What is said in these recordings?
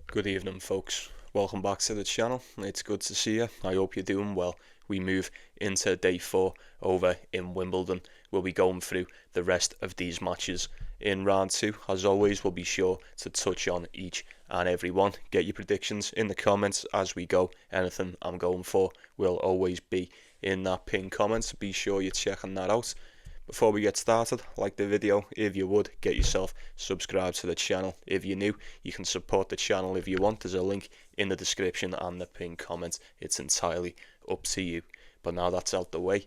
Good evening, folks. Welcome back to the channel. It's good to see you. I hope you're doing well. We move into day 4 over in Wimbledon. We'll be going through the rest of these matches in round 2. As always, we'll be sure to touch on each and every one. Get your predictions in the comments as we go. Anything I'm going for will always be in that pinned comments. Be sure you're checking that out. Before we get started, like the video if you would, get yourself subscribed to the channel. If you're new, you can support the channel if you want. There's a link in the description and the pinned comments. It's entirely up to you. But now that's out the way,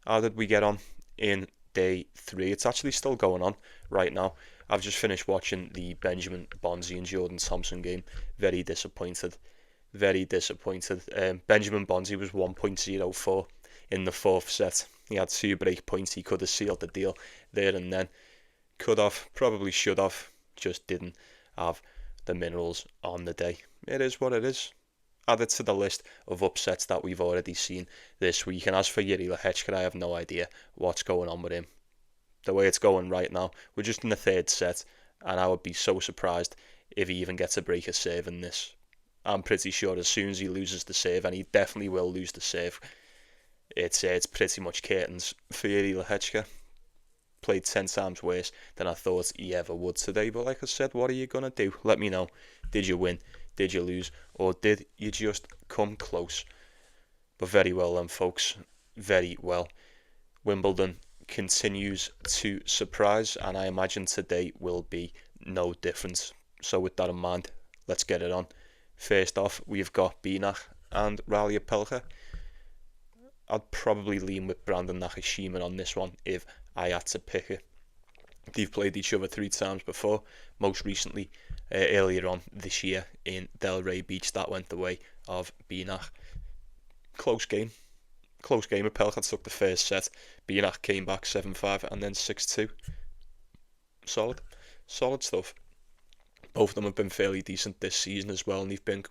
how did we get on in day 3? It's actually still going on right now. I've just finished watching the Benjamin Bonzi and Jordan Thompson game. Very disappointed. Benjamin Bonzi was 1.04 in the 4th set. He had 2 break points. He could have sealed the deal there and then. Could have, probably should have, just didn't have the minerals on the day. It is what it is. Add it to the list of upsets that we've already seen this week. And as for Yuri Lehechka, I have no idea what's going on with him. The way it's going right now, we're just in the 3rd set, and I would be so surprised if he even gets a break of serve in this. I'm pretty sure as soon as he loses the serve, and he definitely will lose the serve, it's pretty much curtains for Yuri Lehechka. Played 10 times worse than I thought he ever would today. But like I said, what are you going to do? Let me know. Did you win? Did you lose? Or did you just come close? But very well then, folks. Very well. Wimbledon continues to surprise, and I imagine today will be no different. So with that in mind, let's get it on. First off, we've got Binach and Opelka. I'd probably lean with Brandon Nakashima on this one if I had to pick it. They've played each other 3 times before, most recently earlier on this year in Delray Beach. That went the way of Binach. Close game. Opelka took the first set. Binach came back 7-5 and then 6-2. Solid stuff. Both of them have been fairly decent this season as well, and they've been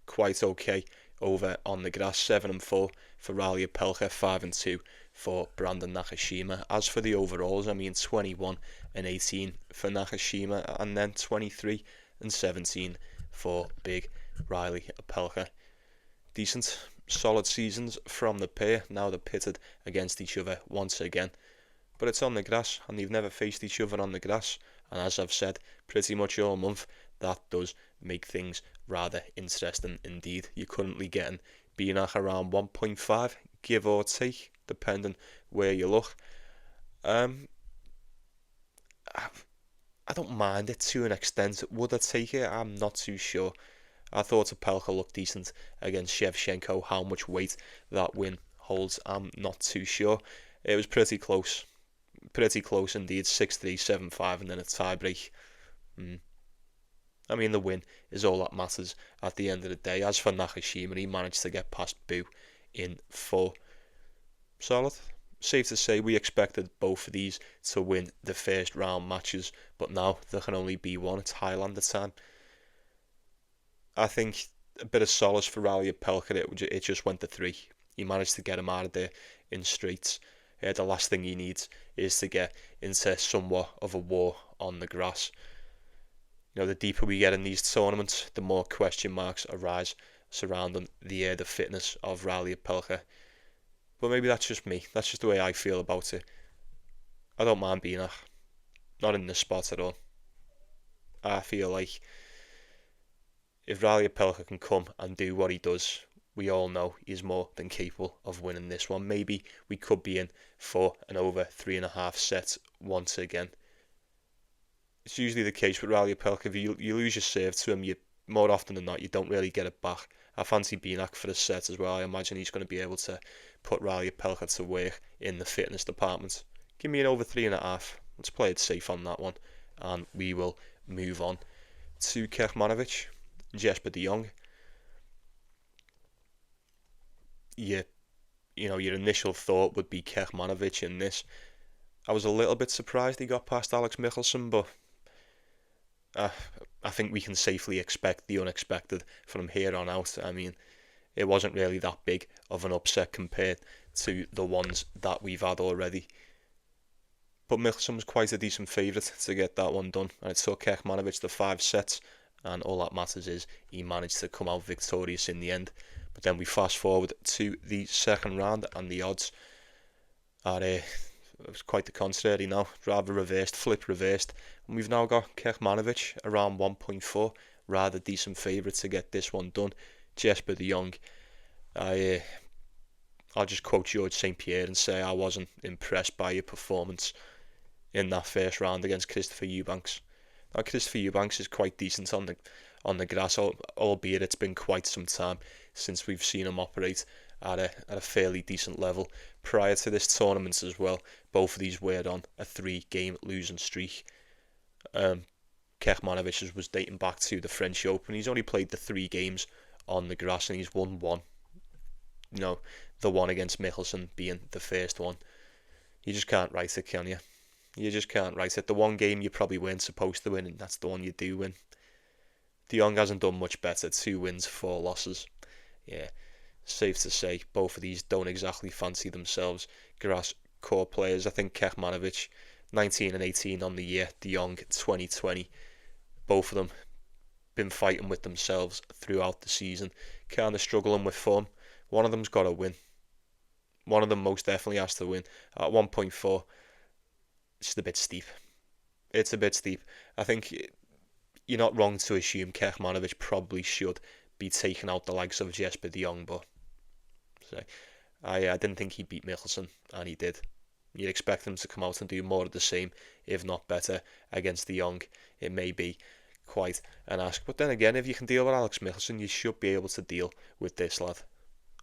quite okay over on the grass. 7-4 for Opelka, 5-2 for Brandon Nakashima. As for the overalls, 21 and 18 for Nakashima, and then 23 and 17 for big Riley Opelka. Decent, solid seasons from the pair. Now they're pitted against each other once again, but it's on the grass, and they've never faced each other on the grass. And as I've said pretty much all month, that does make things rather interesting indeed. You're currently getting Binach around 1.5, give or take, depending where you look. I don't mind it to an extent. Would I take it? I'm not too sure. I thought Opelka looked decent against Shevchenko. How much weight that win holds, I'm not too sure. It was pretty close indeed. 6-3, 7-5, and then a tiebreak. The win is all that matters at the end of the day. As for Nakashima, he managed to get past Bu in 4. Solid. Safe to say we expected both of these to win the first round matches, but now there can only be one. It's Highlander time. I think a bit of solace for Riley Opelka. It just went to 3. He managed to get him out of there in straights. The last thing he needs is to get into somewhat of a war on the grass. The deeper we get in these tournaments, the more question marks arise surrounding the fitness of Riley Opelka. But maybe that's just me. That's just the way I feel about it. I don't mind Binach. Not in this spot at all. I feel like if Riley Opelka can come and do what he does, we all know he's more than capable of winning this one. Maybe we could be in for an over 3.5 sets once again. It's usually the case with Riley Opelka. If you lose your serve to him, more often than not, you don't really get it back. I fancy Binach for the set as well. I imagine he's going to be able to put Riley Opelka to work in the fitness department. Give me an over 3.5. Let's play it safe on that one. And we will move on to Kecmanovic, Jesper de Jong. Your initial thought would be Kecmanovic in this. I was a little bit surprised he got past Alex Michelsen, but I think we can safely expect the unexpected from here on out. It wasn't really that big of an upset compared to the ones that we've had already. But Michelsen was quite a decent favourite to get that one done, and it took Kecmanovic the 5 sets, and all that matters is he managed to come out victorious in the end. But then we fast forward to the second round, and the odds are it was quite the contrary now, rather flip reversed, and we've now got Kecmanovic around 1.4, rather decent favourite to get this one done. Jesper de Jong, I'll just quote George St. Pierre and say I wasn't impressed by your performance in that first round against Christopher Eubanks. Now, Christopher Eubanks is quite decent on the grass, albeit it's been quite some time since we've seen him operate at a fairly decent level. Prior to this tournament as well, both of these were on a 3-game losing streak. Kecmanovic's was dating back to the French Open. He's only played the 3 games on the grass and he's won 1. You know, the one against Mickelson being the first one. You just can't write it, can you? You just can't write it. The one game you probably weren't supposed to win, and that's the one you do win. De Jong hasn't done much better. 2 wins, 4 losses. Yeah, safe to say, both of these don't exactly fancy themselves grass court players. I think Kecmanovic, 19 and 18 on the year. De Jong, 2020. Both of them been fighting with themselves throughout the season. Kind of struggling with form. One of them's got to win. One of them most definitely has to win. At 1.4, it's a bit steep. It's a bit steep. I think you're not wrong to assume Kecmanovic probably should be taking out the likes of Jesper de Jong, but so, I didn't think he beat Mickelson, and he did. You'd expect him to come out and do more of the same, if not better, against de Jong. It may be quite an ask. But then again, if you can deal with Alex Michelsen, you should be able to deal with this lad.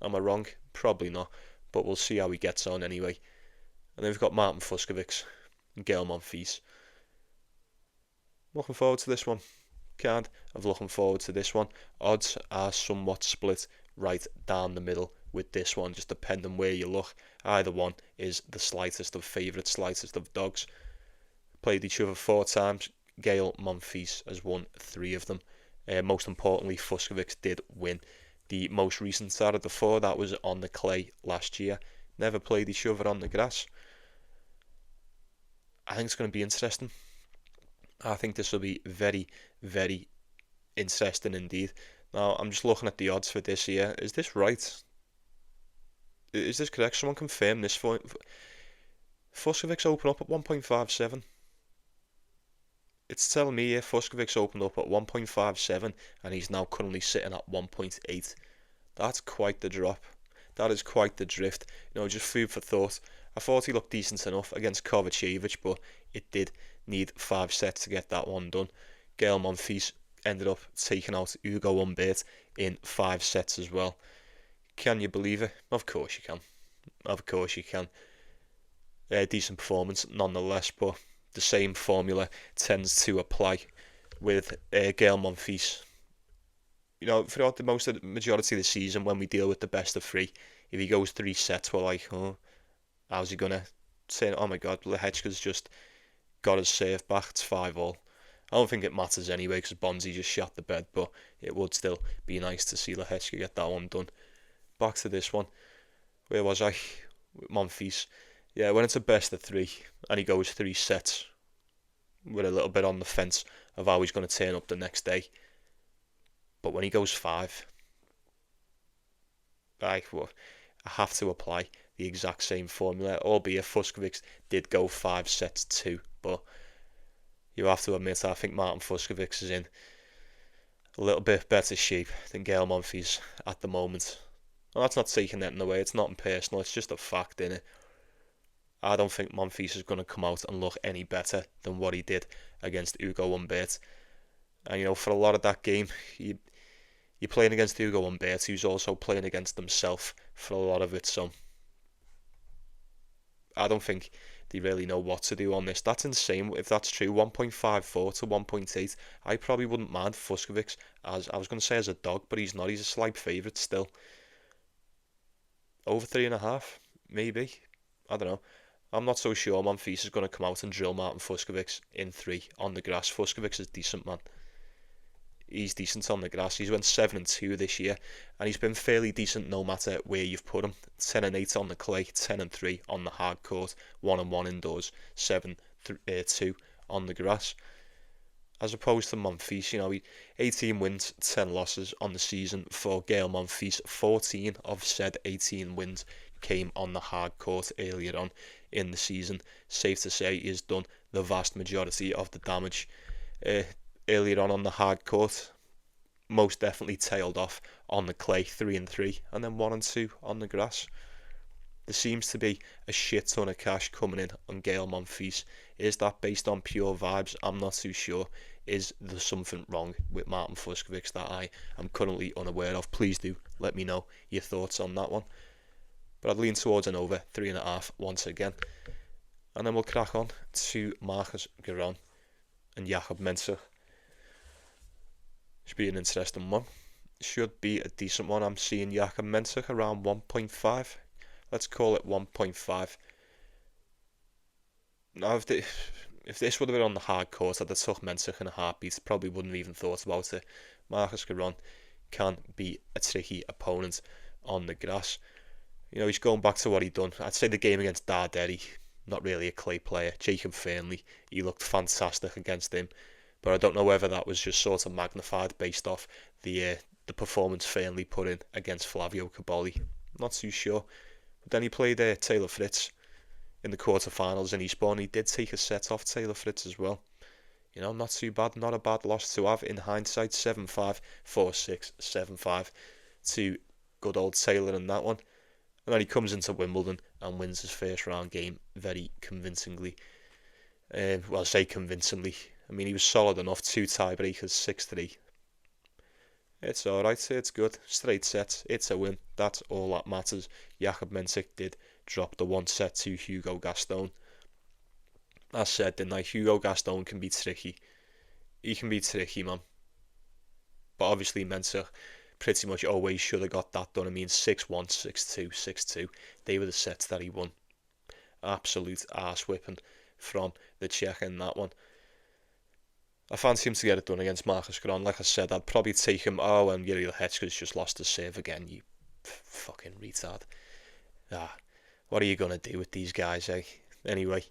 Am I wrong? Probably not, but we'll see how he gets on anyway. And then we've got Martin Fuscovics and Gael Monfils. Looking forward to this one. Kind of looking forward to this one. Odds are somewhat split right down the middle with this one, just depending where you look. Either one is the slightest of favourites, slightest of dogs. Played each other 4 times. Gael Monfils has won 3 of them. Most importantly, Fuscovics did win the most recent out of the 4. That was on the clay last year. Never played each other on the grass. I think it's going to be interesting. I think this will be very, very interesting indeed. Now, I'm just looking at the odds for this year. Is this right? Is this correct? Someone confirm this for Fuscovics open up at 1.57. It's telling me here Fuscovics opened up at 1.57 and he's now currently sitting at 1.8. That's quite the drop. That is quite the drift. You know, just food for thought. I thought he looked decent enough against Kovacevic, but it did need 5 sets to get that one done. Gael Monfils ended up taking out Ugo Humbert in 5 sets as well. Can you believe it? Of course you can. Of course you can. Decent performance nonetheless, but the same formula tends to apply with Gael Monfils. You know, throughout the majority of the season, when we deal with the best of 3, if he goes 3 sets, we're like, oh, how's he gonna say? Oh my God, Lehechka's just got his serve back. It's 5-all. I don't think it matters anyway because Bonzi just shot the bed, but it would still be nice to see Lehechka get that one done. Back to this one. Where was I? Monfils. Yeah, when it's a best of 3 and he goes 3 sets, we're a little bit on the fence of how he's going to turn up the next day. But when he goes 5, I have to apply the exact same formula, albeit Fuscovics did go 5 sets too, but you have to admit I think Martin Fuscovics is in a little bit better shape than Gael Monfils at the moment. Well, that's not taking anything away, it's not impersonal, it's just a fact, innit? I don't think Monfils is going to come out and look any better than what he did against Ugo Humbert. And you know, for a lot of that game, you're playing against Ugo Humbert, who's also playing against himself for a lot of it, so I don't think they really know what to do on this. That's insane if that's true. 1.54 to 1.8. I probably wouldn't mind Fuscovics, as I was going to say as a dog, but he's not. He's a slight favourite still. Over 3.5, maybe. I don't know. I'm not so sure Monfils is going to come out and drill Martin Fuscovics in 3 on the grass. Fuscovics is decent, man. He's decent on the grass. He's went 7-2 this year, and he's been fairly decent no matter where you've put him. 10-8 on the clay, 10-3 on the hard court, 1-1 indoors, 7-2 on the grass. as opposed to Monfils. 18 wins, 10 losses on the season for Gael Monfils. 14 of said 18 wins came on the hard court earlier on in the season. Safe to say he's done the vast majority of the damage earlier on the hard court. Most definitely tailed off on the clay, 3-3, and then 1-2 on the grass. There seems to be a shit ton of cash coming in on Gael Monfils. Is that based on pure vibes? I'm not too sure. Is there something wrong with Martin Fuscovics that I am currently unaware of? Please do let me know your thoughts on that one. But I'd lean towards an over 3.5 once again. And then we'll crack on to Marcus Giron and Jakub Mensik. Should be an interesting one. Should be a decent one. I'm seeing Jakub Mensik around 1.5. Let's call it 1.5. Now, if this would have been on the hard court, I'd have took Mensik in a heartbeat. Probably wouldn't have even thought about it. Marcus Giron can be a tricky opponent on the grass. He's going back to what he'd done. I'd say the game against Darderi, not really a clay player. Jacob Fernley, he looked fantastic against him. But I don't know whether that was just sort of magnified based off the performance Fernley put in against Flavio Cobolli. Not too sure. But then he played Taylor Fritz in the quarterfinals in Eastbourne. He did take a set off Taylor Fritz as well. Not too bad. Not a bad loss to have in hindsight. 7-5, 4-6, 7-5 to good old Taylor in that one. And then he comes into Wimbledon and wins his first round game very convincingly. Well, I say convincingly. I mean, he was solid enough. 2 tiebreakers, 6-3. It's alright, it's good. Straight sets, it's a win. That's all that matters. Jakub Mensik did drop the 1 set to Hugo Gaston. As said, didn't I? Hugo Gaston can be tricky. He can be tricky, man. But obviously Mensik pretty much always should have got that done. I mean, 6-1, 6-2, 6-2. They were the sets that he won. Absolute arse whipping from the Czech in that one. I fancy him to get it done against Marcus Giron. Like I said, I'd probably take him. Oh, and Yuri Lehechka's just lost his serve again. You fucking retard. What are you going to do with these guys, eh? Anyway,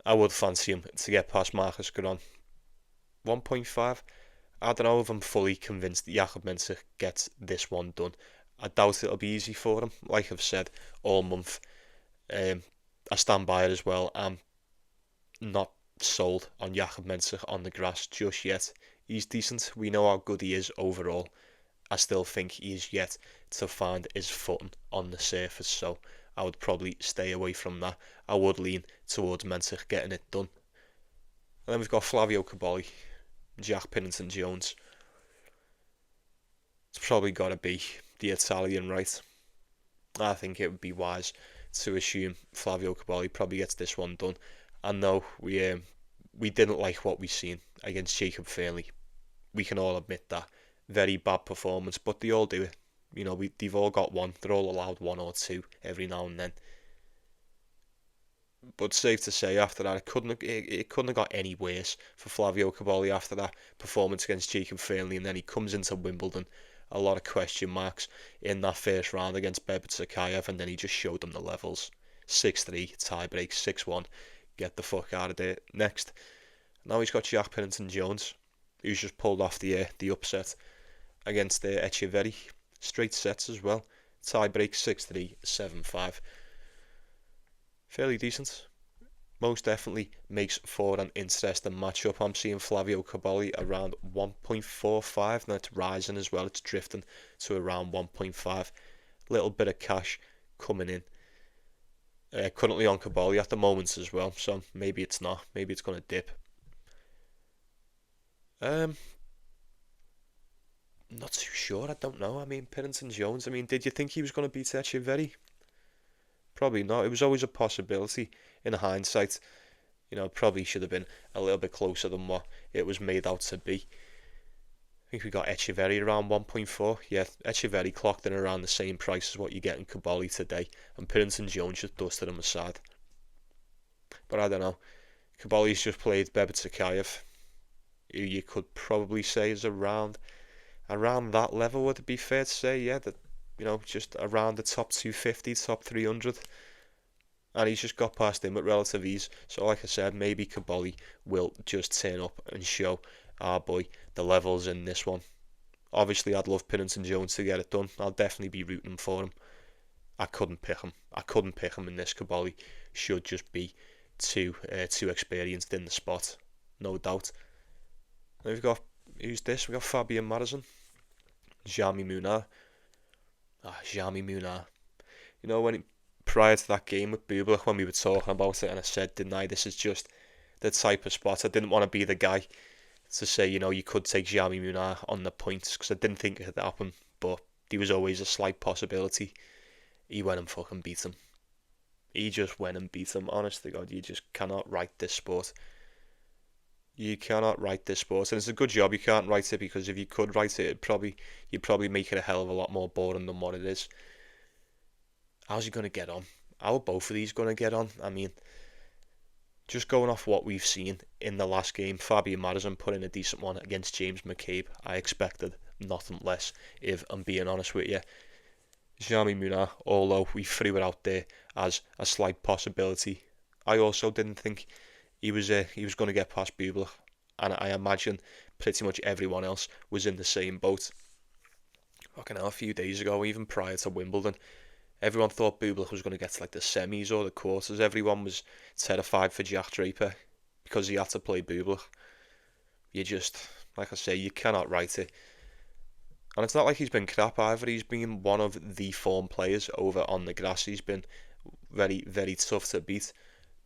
I would fancy him to get past Marcus Giron. 1.5. I don't know if I'm fully convinced that Jakub Mensik gets this one done. I doubt it'll be easy for him. Like I've said all month, I stand by it as well. I'm not sold on Jakub Mensik on the grass just yet. He's decent. We know how good he is overall. I still think he is yet to find his footing on the surface, so I would probably stay away from that. I would lean towards Mensik getting it done. And then we've got Flavio Cobolli, Jack Pinnington Jones. It's probably got to be the Italian, right? I think it would be wise to assume Flavio Cobolli probably gets this one done. And no, we didn't like what we seen against Jacob Fernley. We can all admit that. Very bad performance, but they all do it. They've all got one. They're all allowed 1 or 2 every now and then. But safe to say, after that, it couldn't have got any worse for Flavio Cobolli after that performance against Jacob Fernley, and then he comes into Wimbledon. A lot of question marks in that first round against Basiiashvili, and then he just showed them the levels. 6-3, tiebreak, 6-1. Get the fuck out of there. Next. Now he's got Jack Pinnington Jones, who's just pulled off the upset against Echeverry. Straight sets as well. Tiebreak 6-3, 7-5. Fairly decent. Most definitely makes for an interesting matchup. I'm seeing Flavio Cobolli around 1.45. Now it's rising as well. It's drifting to around 1.5. Little bit of cash coming in. Currently on Cobolli at the moment as well, so maybe it's not. Maybe it's going to dip. Not too sure. I don't know. I mean, Pinnington Jones. I mean, did you think he was going to beat Echeverry? Probably not. It was always a possibility in hindsight. Probably should have been a little bit closer than what it was made out to be. I think we got Echeverry around 1.4. Yeah, Echeverry clocked in around the same price as what you get in Cobolli today, and Pinnington Jones just dusted him aside. But I don't know. Cobolli's just played Basiiashvili, who you could probably say is around that level. Would it be fair to say? Yeah, that just around the top 250, top 300. and he's just got past him at relative ease. So like I said, maybe Cobolli will just turn up and show our boy the levels in this one. Obviously, I'd love Pinnington Jones to get it done. I'll definitely be rooting for him. I couldn't pick him in this. Cobolli should just be too experienced in the spot, no doubt. And we've got, who's this? We've got Fabian Marozsan, Jami Munar. Jami Munar. You know, prior to that game with Bublik, when we were talking about it, and I said, didn't I, this is just the type of spot. I didn't want to be the guy to say, you know, you could take Jami Munar on the points, because I didn't think it would happen, but there was always a slight possibility. He went and fucking beat him. He just went and beat him. Honest to God, you just cannot write this sport. You cannot write this sport, and it's a good job you can't write it, because if you could write it, you'd probably make it a hell of a lot more boring than what it is. How's he going to get on? How are both of these going to get on? I mean, just going off what we've seen in the last game, Fabian Marozsan put in a decent one against James McCabe. I expected nothing less, if I'm being honest with you. Jami Munar, although we threw it out there as a slight possibility, I also didn't think he was going to get past Bublik, and I imagine pretty much everyone else was in the same boat. Fucking hell, a few days ago, even prior to Wimbledon, everyone thought Bublik was going to get to like the semis or the quarters. Everyone was terrified for Jack Draper because he had to play Bublik. You just, like I say, you cannot write it. And it's not like he's been crap either. He's been one of the form players over on the grass. He's been very, very tough to beat.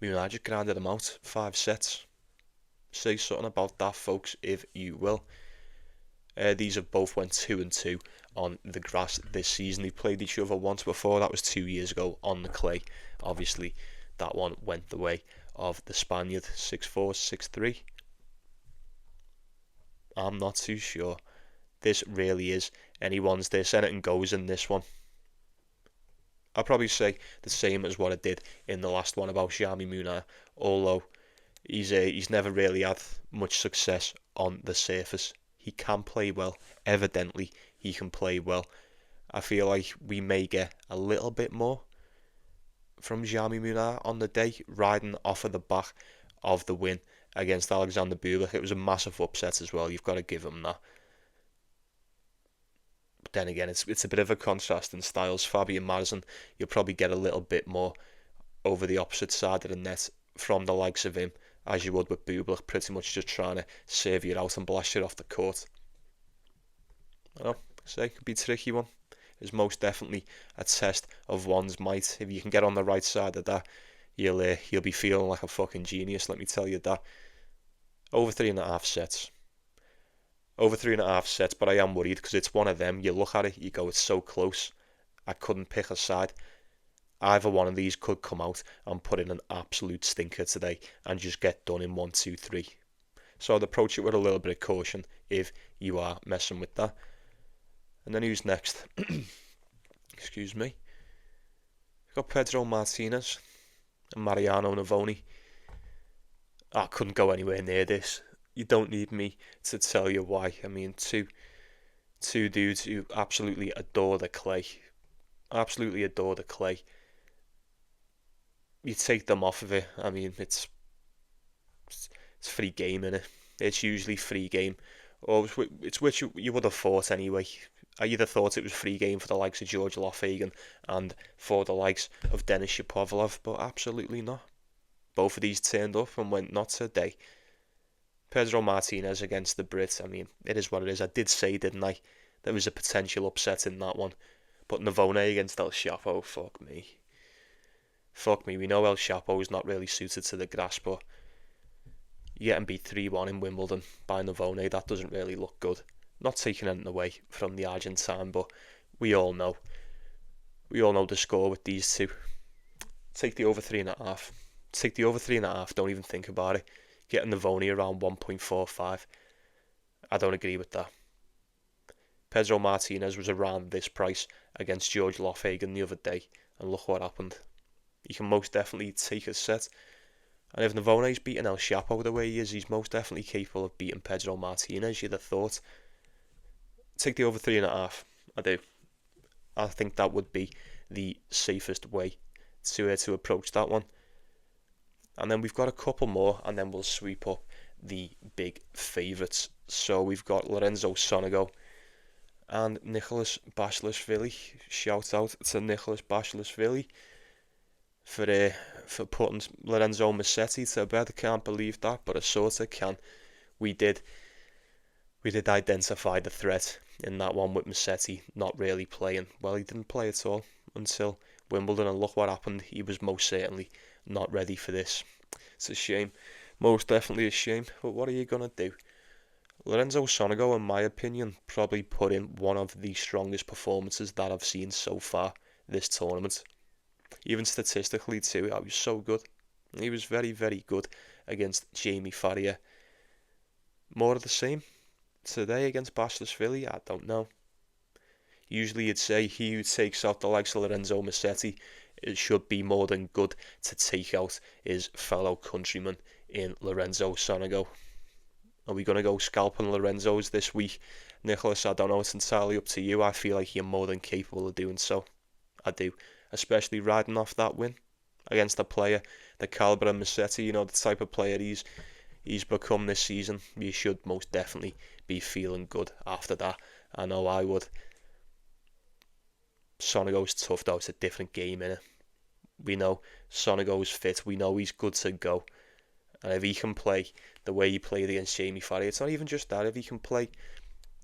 Munar just grinded him out 5 sets. Say something about that, folks, if you will. These have both went 2-2 on the grass this season. They played each other once before. That was 2 years ago on the clay. Obviously, that one went the way of the Spaniard. 6-4, 6-3. I'm not too sure. This really is anyone's this. Anything goes in this one. I'll probably say the same as what I did in the last one about Jami Munar, although he's never really had much success on the surface. He can play well. Evidently, he can play well. I feel like we may get a little bit more from Jami Munar on the day, riding off of the back of the win against Alexander Bublik. It was a massive upset as well. You've got to give him that. But then again, it's a bit of a contrast in styles. Fabian Marozsan, you'll probably get a little bit more over the opposite side of the net from the likes of him, as you would with Bublik, pretty much just trying to save you out and blast you off the court. I know, it could be a tricky one. It's most definitely a test of one's might. If you can get on the right side of that, you'll be feeling like a fucking genius, let me tell you that. Over 3.5 sets. Over 3.5 sets, but I am worried because it's one of them. You look at it, you go, it's so close. I couldn't pick a side. Either one of these could come out and put in an absolute stinker today and just get done in 1, 2, 3. So I'd approach it with a little bit of caution if you are messing with that. And then who's next? Excuse me. We've got Pedro Martinez and Mariano Navone. I couldn't go anywhere near this. You don't need me to tell you why. I mean, two dudes who absolutely adore the clay. Absolutely adore the clay. You take them off of it. I mean, it's free game, innit? It's usually free game. Or it's which you would have thought anyway. I either thought it was free game for the likes of George Lofhagen and for the likes of Denis Shapovalov, but absolutely not. Both of these turned up and went not today. Pedro Martinez against the Brit, I mean, it is what it is. I did say, didn't I, there was a potential upset in that one. But Navone against El Chapo, fuck me. Fuck me, we know El Chapo is not really suited to the grass, but you getting beat 3-1 in Wimbledon by Navone, that doesn't really look good. Not taking anything away from the Argentine, but we all know the score with these two. Take the over 3.5. Take the over 3.5, don't even think about it. Getting Navone around 1.45. I don't agree with that. Pedro Martinez was around this price against George Lofhagen the other day, and look what happened. You can most definitely take a set. And if Navone's beating El Chapo the way he is, he's most definitely capable of beating Pedro Martinez, you'd have thought. Take the over 3.5. I do. I think that would be the safest way to approach that one. And then we've got a couple more, and then we'll sweep up the big favourites. So we've got Lorenzo Sonego and Nicholas Basiiashvili. Shout out to Nicholas Basiiashvili for putting Lorenzo Moutet to bed. I can't believe that, but I sort of can. We did identify the threat in that one with Moutet not really playing. Well, he didn't play at all until Wimbledon, and look what happened. He was most certainly not ready for this. It's a shame. Most definitely a shame. But what are you going to do? Lorenzo Sonego, in my opinion, probably put in one of the strongest performances that I've seen so far this tournament. Even statistically too, he was so good. He was very, very good against Jamie Farrier. More of the same today against Basiiashvili? I don't know. Usually you'd say he who takes out the likes of Lorenzo Moutet, it should be more than good to take out his fellow countryman in Lorenzo Sonego. Are we going to go scalping Lorenzo's this week? Nicholas, I don't know, it's entirely up to you. I feel like you're more than capable of doing so. I do. Especially riding off that win against a player the calibre of Moutet, the type of player he's become this season. You should most definitely be feeling good after that. I know I would. Sonego's tough though, it's a different game, innit? We know Sonego's fit, we know he's good to go. And if he can play the way he played against Jamie Farrier, it's not even just that. If he can play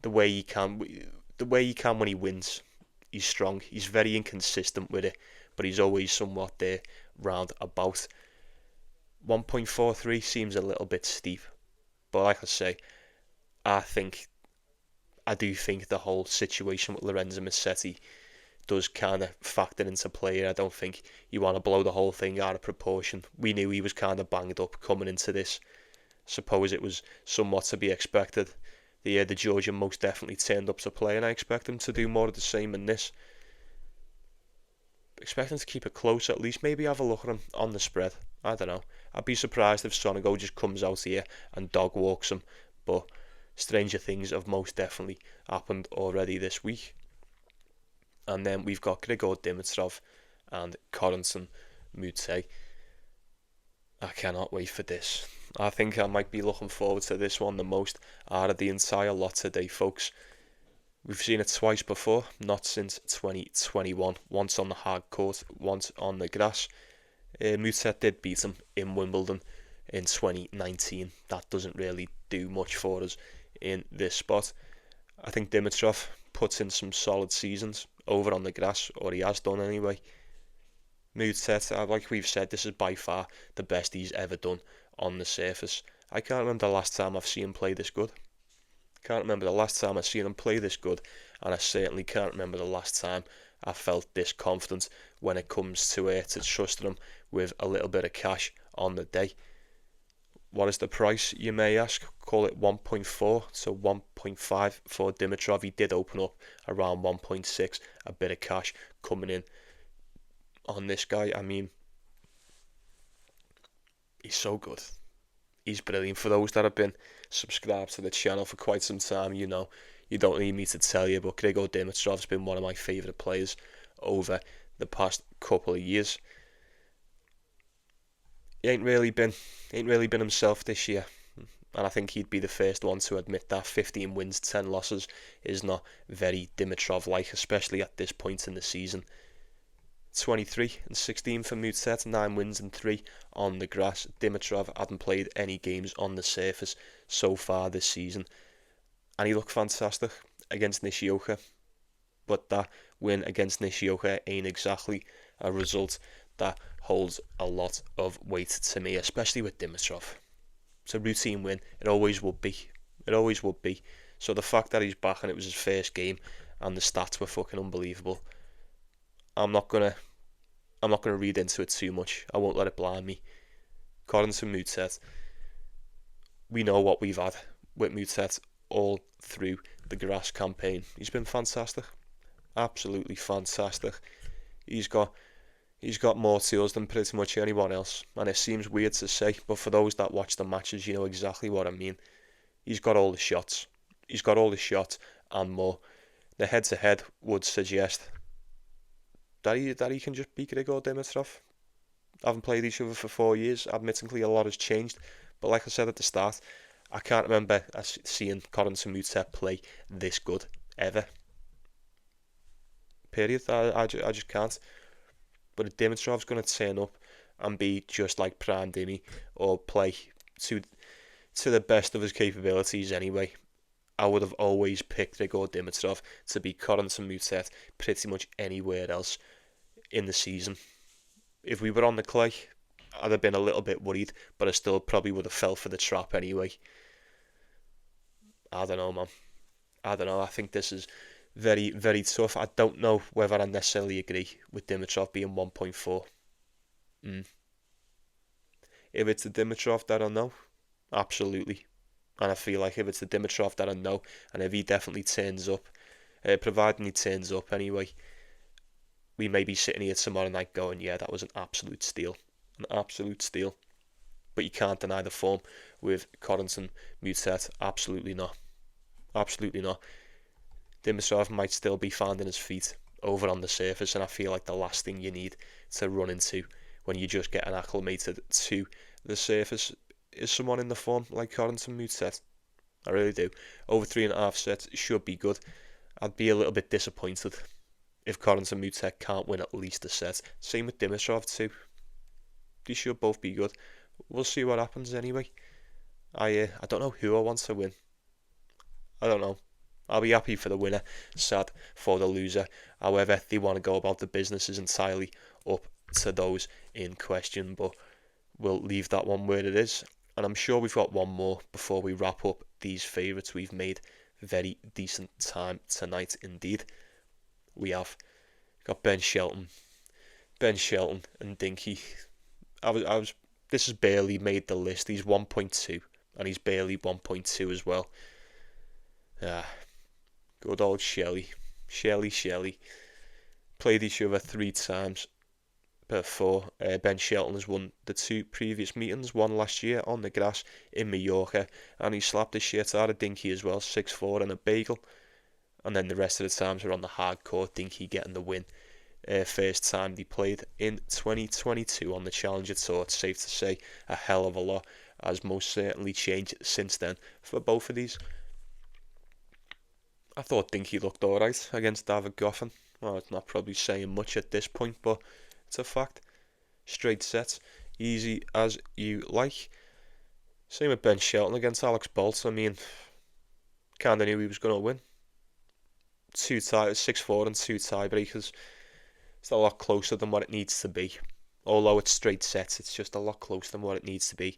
the way he can when he wins, he's strong. He's very inconsistent with it, but he's always somewhat there, round about. 1.43 seems a little bit steep, but like I say, I do think the whole situation with Lorenzo Moutet does kind of factor into play. I don't think you want to blow the whole thing out of proportion. We knew he was kind of banged up coming into this. Suppose it was somewhat to be expected. The Georgian most definitely turned up to play, and I expect him to do more of the same in this. Expect him to keep it close at least. Maybe have a look at him on the spread. I don't know. I'd be surprised if Sonego just comes out here and dog walks him. But stranger things have most definitely happened already this week. And then we've got Grigor Dimitrov and Corentin Moutet. I cannot wait for this. I think I might be looking forward to this one the most out of the entire lot today, folks. We've seen it twice before, not since 2021. Once on the hard court, once on the grass. Moutet did beat him in Wimbledon in 2019. That doesn't really do much for us in this spot. I think Dimitrov puts in some solid seasons over on the grass, or he has done anyway. Moutet, like we've said, this is by far the best he's ever done on the surface. I can't remember the last time I've seen him play this good. Can't remember the last time I've seen him play this good, and I certainly can't remember the last time I felt this confident when it comes to trusting him with a little bit of cash on the day. What is the price, you may ask? Call it 1.4 to 1.5 for Dimitrov. He did open up around 1.6, a bit of cash coming in on this guy. I mean, he's so good. He's brilliant. For those that have been subscribed to the channel for quite some time, you know, you don't need me to tell you, but Grigor Dimitrov's been one of my favourite players over the past couple of years. He ain't really been himself this year, and I think he'd be the first one to admit that 15 wins, 10 losses is not very Dimitrov-like, especially at this point in the season. 23 and 16 for Moutet, 9 wins and 3 on the grass. Dimitrov hadn't played any games on the surface so far this season, and he looked fantastic against Nishioka, but that win against Nishioka ain't exactly a result that holds a lot of weight to me, especially with Dimitrov. It's a routine win. It always would be. It always would be. So the fact that he's back and it was his first game and the stats were fucking unbelievable, I'm not gonna read into it too much. I won't let it blind me. Corentin Moutet, we know what we've had with Moutet all through the grass campaign. He's been fantastic. Absolutely fantastic. He's got more tools than pretty much anyone else, and it seems weird to say, but for those that watch the matches, you know exactly what I mean. He's got all the shots. He's got all the shots and more. The head-to-head would suggest that he can just beat Grigor Dimitrov, Haven't played each other for 4 years. Admittedly, a lot has changed. But like I said at the start, I can't remember seeing Corentin Moutet play this good, ever. Period. I just can't. But if Dimitrov's going to turn up and be just like Prime Dimi, or play to the best of his capabilities anyway, I would have always picked Grigor Dimitrov to be Corentin Moutet pretty much anywhere else in the season. If we were on the clay, I'd have been a little bit worried, but I still probably would have fell for the trap anyway. I don't know, man. I don't know. I think this is very, very tough. I don't know whether I necessarily agree with Dimitrov being 1.4. If it's the Dimitrov that I know, absolutely. And I feel like if it's the Dimitrov that I know, and if he definitely turns up, providing he turns up anyway, we may be sitting here tomorrow night going, yeah, that was an absolute steal. An absolute steal. But you can't deny the form with Corentin Moutet. Absolutely not. Absolutely not. Dimitrov might still be finding his feet over on the surface, and I feel like the last thing you need to run into when you just get acclimated to the surface is someone in the form like Corentin Moutet. I really do. Over 3.5 sets should be good. I'd be a little bit disappointed if Corentin Moutet can't win at least a set. Same with Dimitrov too. They should both be good. We'll see what happens anyway. I don't know who I want to win. I don't know. I'll be happy for the winner, sad for the loser. However they want to go about the business is entirely up to those in question, but we'll leave that one where it is. And I'm sure we've got one more before we wrap up these favourites we've made. Very decent time tonight indeed. We have got Ben Shelton and Dinky. This has barely made the list. He's 1.2 and he's barely 1.2 as well. Good old Shelley. Played each other 3 times before. Ben Shelton has won the 2 previous meetings, one last year on the grass in Mallorca, and he slapped the shit out of Dinky as well, 6-4 and a bagel. And then the rest of the times were on the hard court, Dinky getting the win. First time they played in 2022 on the Challenger Tour. It's safe to say a hell of a lot has most certainly changed since then for both of these. I thought Dinky looked alright against David Goffin. Well, it's not probably saying much at this point, but it's a fact. Straight sets, easy as you like. Same with Ben Shelton against Alex Bolt. I mean, kinda knew he was going to win. 6-4 and 2 tiebreakers. It's a lot closer than what it needs to be. Although it's straight sets, it's just a lot closer than what it needs to be.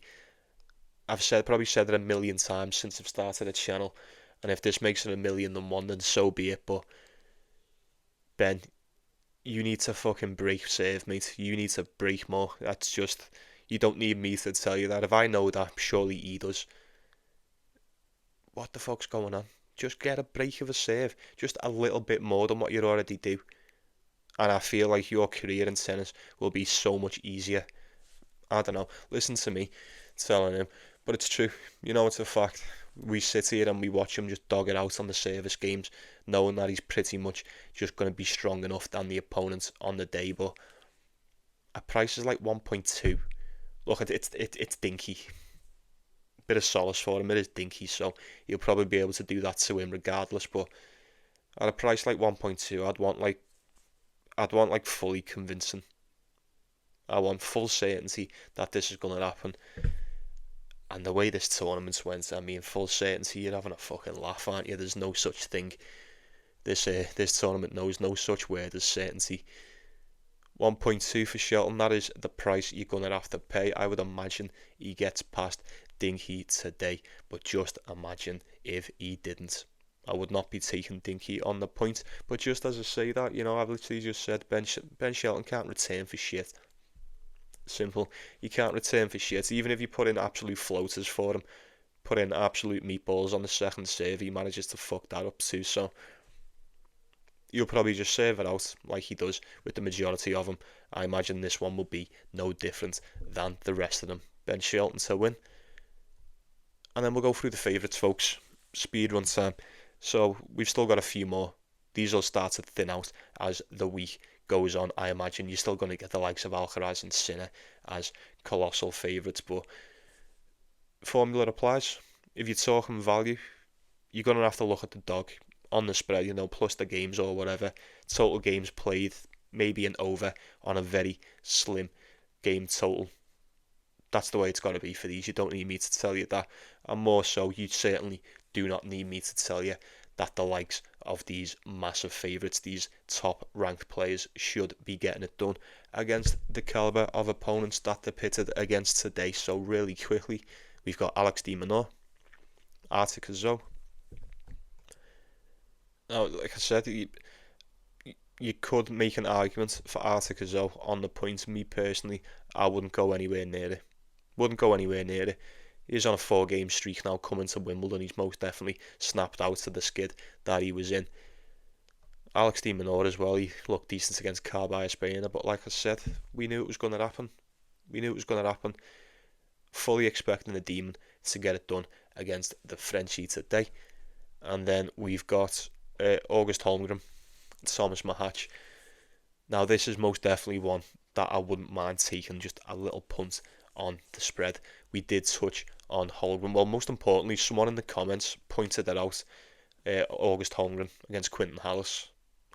I've probably said it a million times since I've started the channel, and if this makes it 1,000,001, then so be it. But Ben, you need to fucking break serve, mate. You need to break more. That's just, you don't need me to tell you that. If I know that, surely he does. What the fuck's going on? Just get a break of a serve, just a little bit more than what you already do. And I feel like your career in tennis will be so much easier. I don't know. Listen to me telling him. But it's true. You know, it's a fact. We sit here and we watch him just dog it out on the service games, knowing that he's pretty much just going to be strong enough than the opponents on the day. But at prices like 1.2, look, it's Dinky. Bit of solace for him. It is Dinky, so he'll probably be able to do that to him regardless. But at a price like 1.2, I'd want like fully convincing. I want full certainty that this is going to happen. And the way this tournament went, I mean, full certainty, you're having a fucking laugh, aren't you? There's no such thing. This tournament knows no such word as certainty. 1.2 for Shelton, that is the price you're going to have to pay. I would imagine he gets past Dinky today, but just imagine if he didn't. I would not be taking Dinky on the point, but just as I say that, you know, I've literally just said Ben Shelton can't return for shit. Simple. You can't return for shit. Even if you put in absolute floaters for him, put in absolute meatballs on the second serve, he manages to fuck that up too. So you'll probably just serve it out like he does with the majority of them. I imagine this one will be no different than the rest of them. Ben Shelton to win. And then we'll go through the favourites, folks. Speedrun time. So we've still got a few more. These will start to thin out as the week goes on, I imagine you're still going to get the likes of Alcaraz and Sinner as colossal favourites, but formula applies. If you're talking value, you're going to have to look at the dog on the spread, plus the games or whatever. Total games played, maybe an over on a very slim game total. That's the way it's got to be for these. You don't need me to tell you that. And more so, you certainly do not need me to tell you that the likes of these massive favourites, these top-ranked players, should be getting it done against the calibre of opponents that they're pitted against today. So really quickly, we've got Alex de Minaur, Arthur Cazaux. Now, like I said, you could make an argument for Arthur Cazaux on the point. Me personally, I wouldn't go anywhere near it. He's on a 4-game streak now coming to Wimbledon. He's most definitely snapped out of the skid that he was in. Alex de Minaur as well, he looked decent against Basiiashvili, but like I said, we knew it was going to happen. Fully expecting the Demon to get it done against the Frenchie today. And then we've got August Holmgren, Thomas Mahac. Now this is most definitely one that I wouldn't mind taking just a little punt on the spread. We did touch on Holmgren. Well, most importantly, someone in the comments pointed it out. August Holmgren against Quinton Hallis.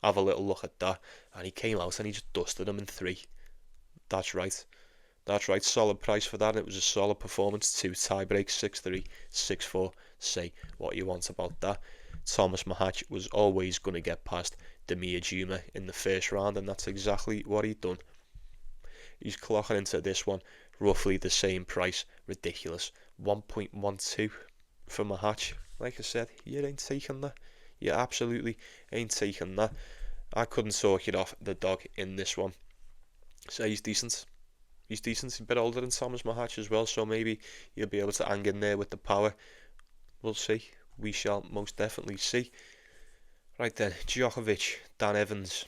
Have a little look at that. And he came out and he just dusted him in 3. That's right. Solid price for that. It was a solid performance. 2 tie-breaks, 6-3, 6-4. Say what you want about that. Thomas Mahac was always going to get past Dimitrov in the first round, and that's exactly what he'd done. He's clocking into this one roughly the same price. Ridiculous. 1.12 for Mahac. Like I said, you ain't taking that. You absolutely ain't taking that. I couldn't talk it off the dog in this one. So he's decent. He's a bit older than Thomas Mahac as well, so maybe you'll be able to hang in there with the power. We'll see. We shall most definitely see. Right then, Djokovic, Dan Evans.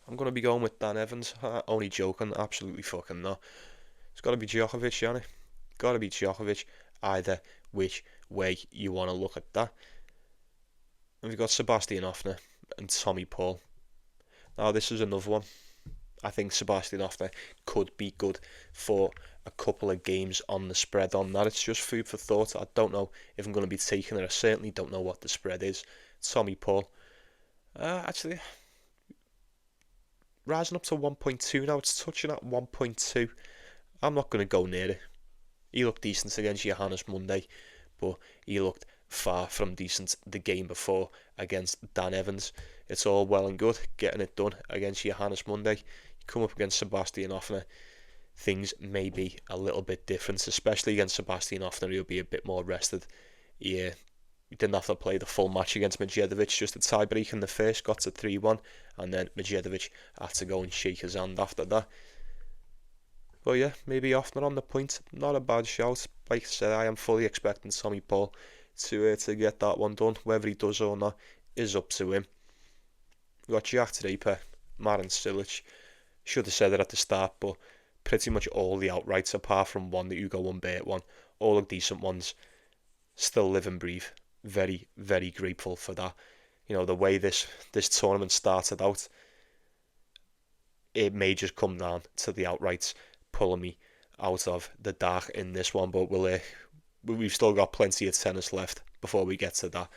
I'm going to be going with Dan Evans. Only joking, absolutely fucking not. It's got to be Djokovic, Yanni. Got to be Djokovic, either which way you want to look at that. And we've got Sebastian Ofner and Tommy Paul. Now this is another one. I think Sebastian Ofner could be good for a couple of games on the spread on that. It's just food for thought. I don't know if I'm going to be taking it. I certainly don't know what the spread is. Tommy Paul. Actually, rising up to 1.2 now. It's touching at 1.2. I'm not going to go near it. He looked decent against Johannes Monday, but he looked far from decent the game before against Dan Evans. It's all well and good getting it done against Johannes Monday. You come up against Sebastian Ofner, things may be a little bit different, especially against Sebastian Ofner. He'll be a bit more rested. He didn't have to play the full match against Medjedovic, just a tie-break in the first, got to 3-1, and then Medjedovic had to go and shake his hand after that. But yeah, maybe Ofner on the point, not a bad shout. Like I said, I am fully expecting Tommy Paul to get that one done. Whether he does or not is up to him. We've got Jack Draper, Marin Cilic. Should have said it at the start, but pretty much all the outrights, apart from one that you go unbeat one, all the decent ones, still live and breathe. Very, very grateful for that. The way this tournament started out, it may just come down to the outrights pulling me out of the dark in this one, but we've still got plenty of tennis left before we get to that,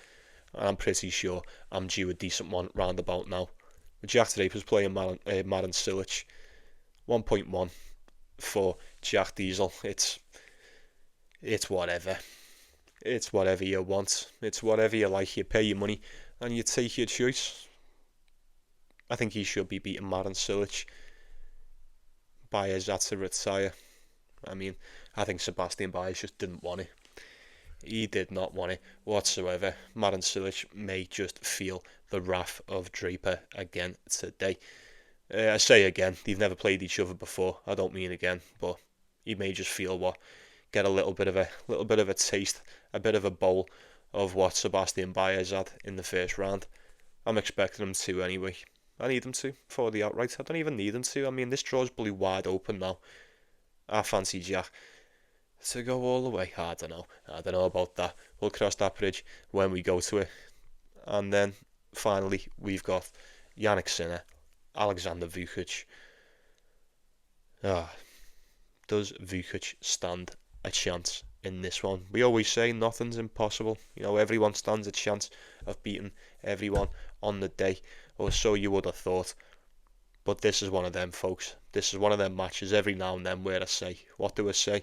and I'm pretty sure I'm due a decent one roundabout now. Jack Draper's playing Marin Cilic. 1.1 for Jack Diesel. It's whatever. It's whatever you want. It's whatever you like. You pay your money and you take your choice. I think he should be beating Marin Cilic by his to retire. I mean, I think Sebastian Baez just didn't want it. He did not want it whatsoever. Marin Cilic may just feel the wrath of Draper again today. I say again, they've never played each other before. I don't mean again, but he may just feel get a little bit of a taste, a bit of a bowl of what Sebastian Baez had in the first round. I'm expecting him to anyway. I need him to for the outright. I don't even need him to. I mean, this draw's bloody wide open now. I fancy Jack to go all the way. I don't know about that. We'll cross that bridge when we go to it. And then finally we've got Jannik Sinner Alexander Vukic. Does Vukic stand a chance in this one? We always say nothing's impossible. You know, everyone stands a chance of beating everyone on the day, or so you would have thought. But this is one of them, folks. This is one of them matches every now and then where I say, what do I say?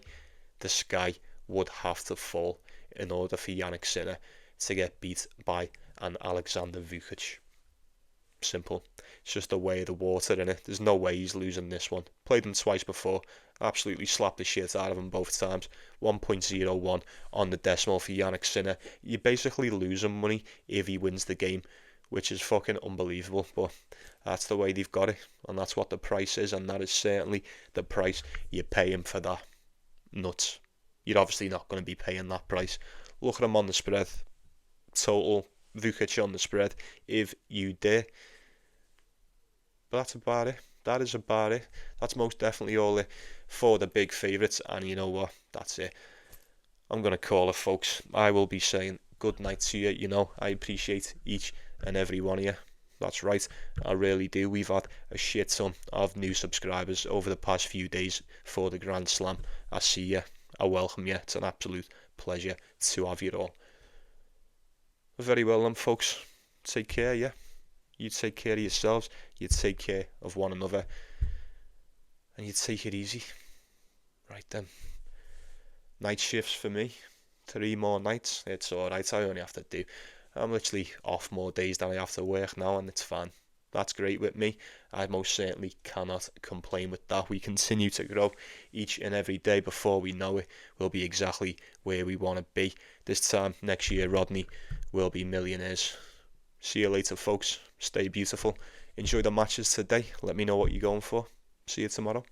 The sky would have to fall in order for Jannik Sinner to get beat by an Alexander Vukic. Simple. It's just the way of the water, innit? There's no way he's losing this one. Played him twice before. Absolutely slapped the shit out of him both times. 1.01 on the decimal for Jannik Sinner. You're basically losing money if he wins the game, which is fucking unbelievable. But that's the way they've got it, and that's what the price is, and that is certainly the price you're paying for that. Nuts. You're obviously not going to be paying that price. Look at him on the spread. Total Vukic on the spread, if you dare. But that's about it. That is about it. That's most definitely all it for the big favourites. And you know what? That's it. I'm going to call it, folks. I will be saying good night to you. You know, I appreciate each and every one of you. That's right. I really do. We've had a shit ton of new subscribers over the past few days for the Grand Slam. I see you. I welcome you. It's an absolute pleasure to have you all. Very well then, folks. Take care, yeah? You take care of yourselves, you take care of one another, and you take it easy. Right then. Night shifts for me. 3 more nights. It's alright, I only have to do. I'm literally off more days than I have to work now, and it's fine. That's great with me. I most certainly cannot complain with that. We continue to grow each and every day. Before we know it, we'll be exactly where we want to be. This time next year, Rodney will be millionaires. See you later, folks. Stay beautiful. Enjoy the matches today. Let me know what you're going for. See you tomorrow.